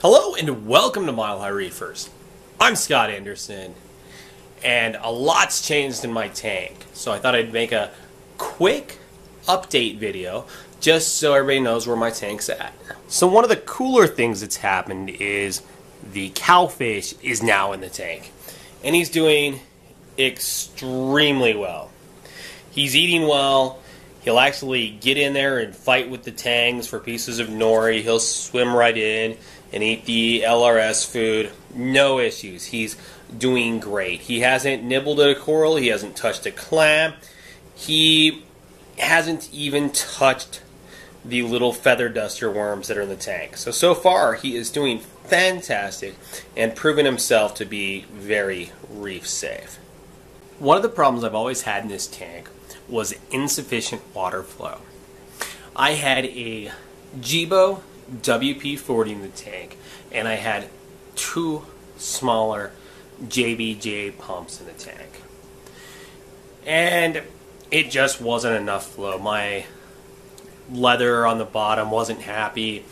Hello and welcome to Mile High Reefers. I'm Scott Anderson, and a lot's changed in my tank, so I thought I'd make a quick update video just so everybody knows where my tank's at. So one of the cooler things that's happened is the Cowfish is now in the tank, and he's doing extremely well. He's eating well. He'll actually get in there and fight with the tangs for pieces of nori. He'll swim right in and eat the LRS food. No issues. He's doing great. He hasn't nibbled at a coral. He hasn't touched a clam. He hasn't even touched the little feather duster worms that are in the tank. So far, he is doing fantastic and proven himself to be very reef safe. One of the problems I've always had in this tank was insufficient water flow. I had a Jibo WP-40 in the tank, and I had two smaller JBJ pumps in the tank. And it just wasn't enough flow. My leather on the bottom wasn't happy.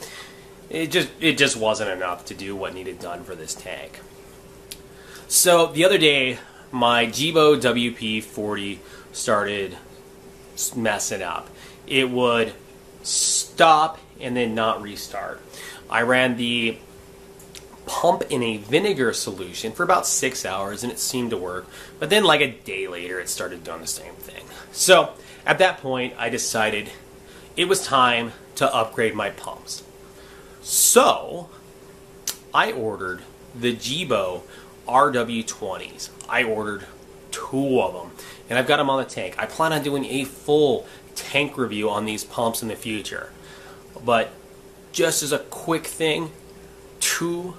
It just wasn't enough to do what needed done for this tank. So the other day, my Jibo WP-40 started messing up. It would stop and then not restart. I ran the pump in a vinegar solution for about 6 hours and it seemed to work, but then like a day later it started doing the same thing. So at that point I decided it was time to upgrade my pumps. So I ordered the Jibo RW20s. I ordered 2 of them and I've got them on the tank. I plan on doing a full tank review on these pumps in the future. But just as a quick thing, 2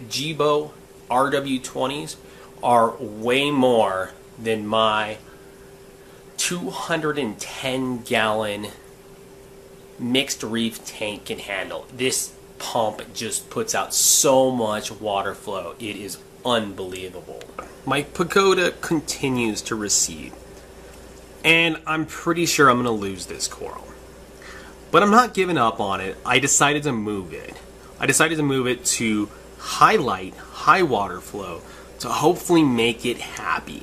Jibo RW20s are way more than my 210-gallon mixed reef tank can handle. This pump just puts out so much water flow. It is unbelievable. My pagoda continues to recede, and I'm pretty sure I'm going to lose this coral. But I'm not giving up on it. I decided to move it. I decided to move it to highlight high water flow to hopefully make it happy.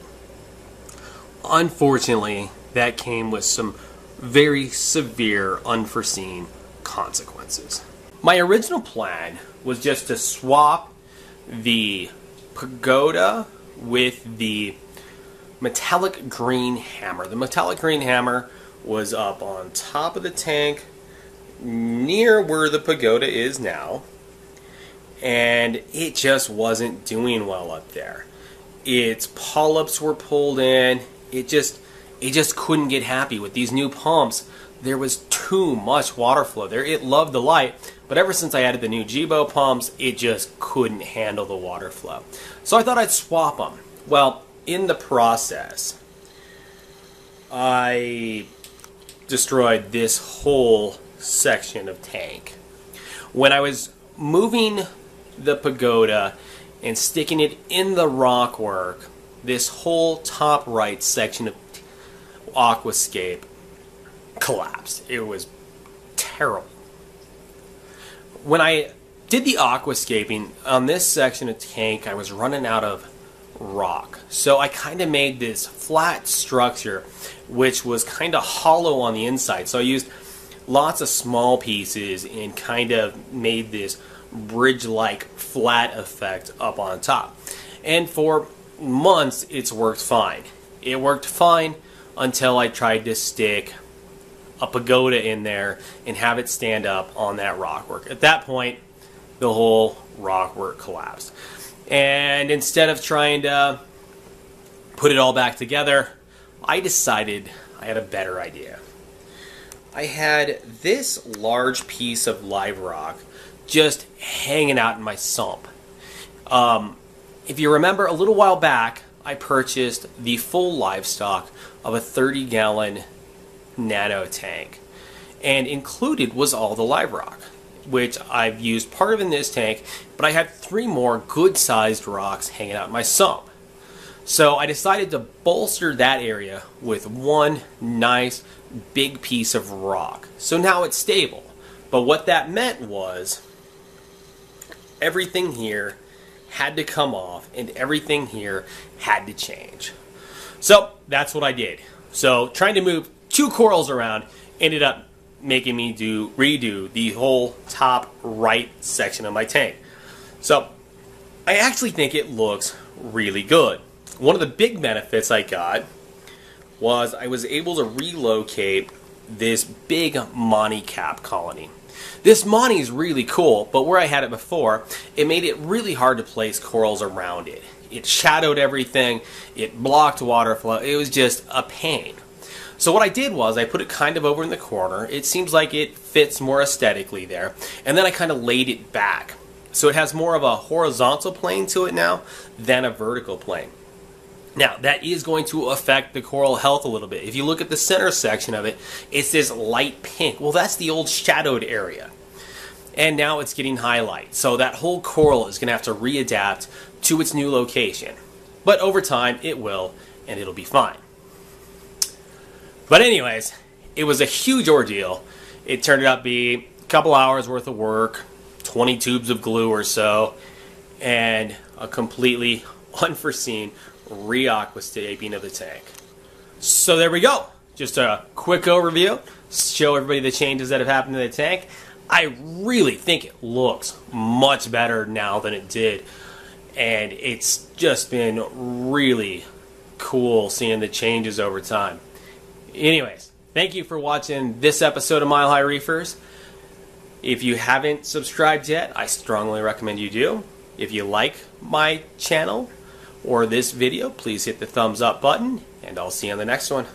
Unfortunately, that came with some very severe unforeseen consequences. My original plan was just to swap the pagoda with the metallic green hammer. The metallic green hammer was up on top of the tank near where the pagoda is now, and it just wasn't doing well up there. Its polyps were pulled in. It just couldn't get happy with these new pumps. There was too much water flow there. It loved the light, but ever since I added the new Jibo pumps, it just couldn't handle the water flow. So I thought I'd swap them. Well, in the process, I destroyed this whole section of tank. When I was moving the pagoda and sticking it in the rock work, this whole top right section of aquascape collapsed. It was terrible. When I did the aquascaping on this section of tank, I was running out of rock. So I kind of made this flat structure which was kind of hollow on the inside. So I used lots of small pieces and kind of made this bridge-like flat effect up on top. And for months it's worked fine. It worked fine until I tried to stick a pagoda in there and have it stand up on that rockwork. At that point, the whole rockwork collapsed. And instead of trying to put it all back together, I decided I had a better idea. I had this large piece of live rock just hanging out in my sump. If you remember, a little while back, I purchased the full livestock of a 30-gallon nano tank, and included was all the live rock, which I've used part of in this tank, but I had 3 more good-sized rocks hanging out in my sump. So I decided to bolster that area with one nice big piece of rock. So now it's stable. But what that meant was everything here had to come off and everything here had to change. So that's what I did. So trying to move 2 corals around ended up making me redo the whole top right section of my tank. So I actually think it looks really good. One of the big benefits I got was I was able to relocate this big Monty cap colony. This Monty is really cool, but where I had it before, it made it really hard to place corals around it. It shadowed everything, it blocked water flow, it was just a pain. So what I did was I put it kind of over in the corner. It seems like it fits more aesthetically there. And then I kind of laid it back. So it has more of a horizontal plane to it now than a vertical plane. Now, that is going to affect the coral health a little bit. If you look at the center section of it, it's this light pink. Well, that's the old shadowed area. And now it's getting highlight. So that whole coral is going to have to readapt to its new location. But over time, it will, and it'll be fine. But anyways, it was a huge ordeal. It turned out to be a couple hours worth of work, 20 tubes of glue or so, and a completely unforeseen re-aquastaping of the tank. So there we go. Just a quick overview. Show everybody the changes that have happened to the tank. I really think it looks much better now than it did. And it's just been really cool seeing the changes over time. Anyways, thank you for watching this episode of Mile High Reefers. If you haven't subscribed yet, I strongly recommend you do. If you like my channel or this video, please hit the thumbs up button, and I'll see you on the next one.